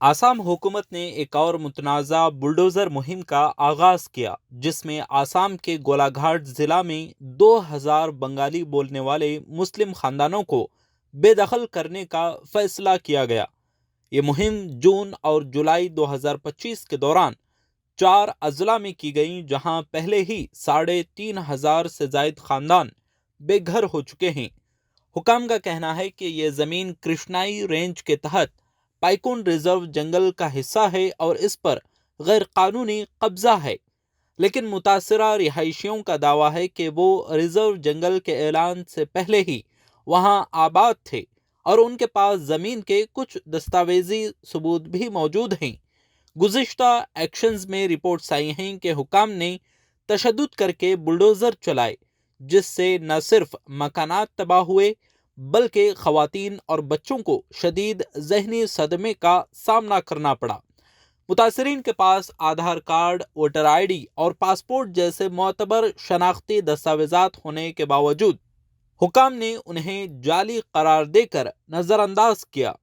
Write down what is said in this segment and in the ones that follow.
आसाम हुकूमत ने एक और मुतनाज़ा बुलडोज़र मुहिम का आगाज़ किया, जिसमें आसाम के गोलाघाट ज़िला में 2000 बंगाली बोलने वाले मुस्लिम ख़ानदानों को बेदखल करने का फ़ैसला किया गया। ये मुहिम जून और जुलाई 2025 के दौरान 4 अजला में की गई, जहां पहले ही 3500 से ज़ायद ख़ानदान बेघर हो चुके हैं। हुकाम का कहना है कि ये ज़मीन कृष्णाई रेंज के तहत पाइकुन रिजर्व जंगल का हिस्सा है और इस पर गैर कानूनी कब्जा है। लेकिन मुतासरा रिहायशियों का दावा है कि वो रिजर्व जंगल के ऐलान से पहले ही वहां आबाद थे और उनके पास ज़मीन के कुछ दस्तावेजी सबूत भी मौजूद हैं। गुज़िश्ता एक्शंस में रिपोर्ट्स आई हैं कि हुकाम ने तशद्दुद करके बुलडोज़र चलाए, जिससे न सिर्फ मकानात तबाह हुए बल्कि ख़वातीन और बच्चों को शदीद ज़हनी सदमे का सामना करना पड़ा। मुतासरीन के पास आधार कार्ड, वोटर आईडी और पासपोर्ट जैसे मोतबर शनाख्ती दस्तावेजात होने के बावजूद हुकाम ने उन्हें जाली करार देकर नज़रअंदाज किया।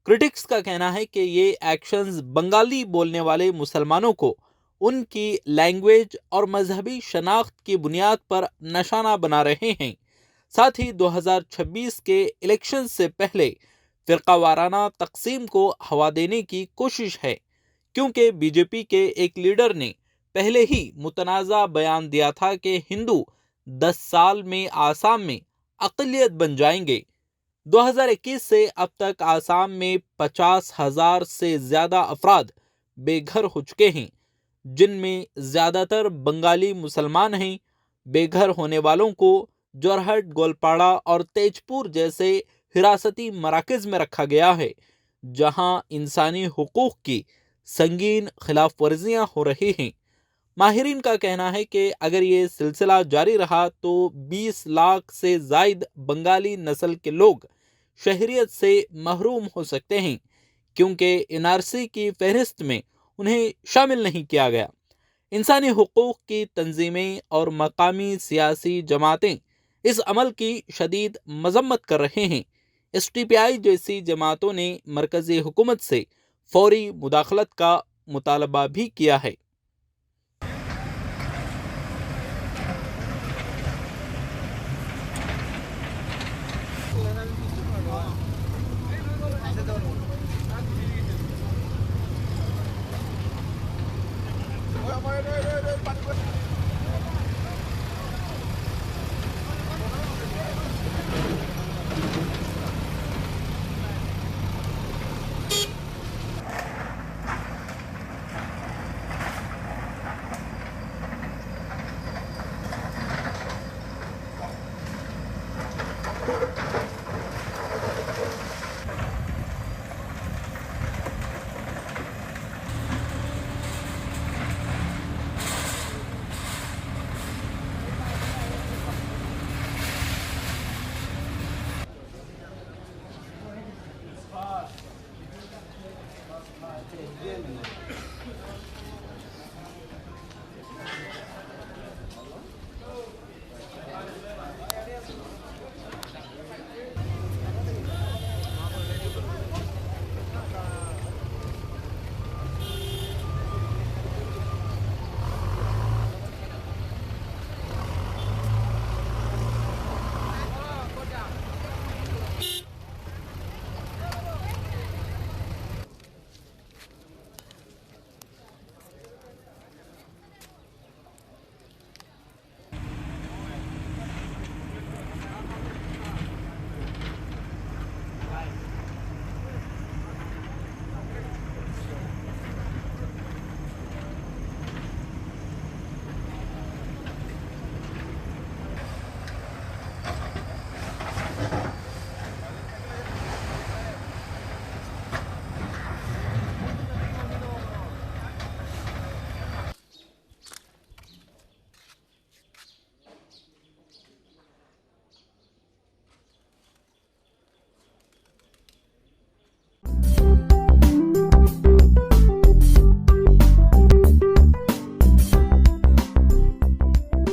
क्रिटिक्स का कहना है कि ये एक्शंस बंगाली बोलने वाले मुसलमानों को उनकी लैंग्वेज और मजहबी शनाख्त की बुनियाद पर निशाना बना रहे हैं। साथ ही 2026 के इलेक्शन से पहले फिरकावाराना तकसीम को हवा देने की कोशिश है, क्योंकि बीजेपी के एक लीडर ने पहले ही मुतनाज़ा बयान दिया था कि हिंदू 10 साल में आसाम में अक़लियत बन जाएंगे। 2021 से अब तक आसाम में 50,000 से ज़्यादा अफराद बेघर हो चुके हैं, जिनमें ज़्यादातर बंगाली मुसलमान हैं। बेघर होने वालों को जोरहट, गोलपाड़ा और तेजपुर जैसे हिरासती मराकज़ में रखा गया है, जहां इंसानी हुकूक की संगीन खिलाफ वर्जियाँ हो रही हैं। माहिरीन का कहना है कि अगर ये सिलसिला जारी रहा तो 20 लाख से ज़ायद बंगाली नस्ल के लोग शहरियत से महरूम हो सकते हैं, क्योंकि एनआरसी की फहरिस्त में उन्हें शामिल नहीं किया गया। इंसानी हुकूक की तंजीमें और मकामी सियासी जमातें इस अमल की शदीद मजम्मत कर रहे हैं। STPI जैसी जमातों ने मरकज़ी हुकूमत से फौरी मुदाखलत का मुतालबा भी किया है।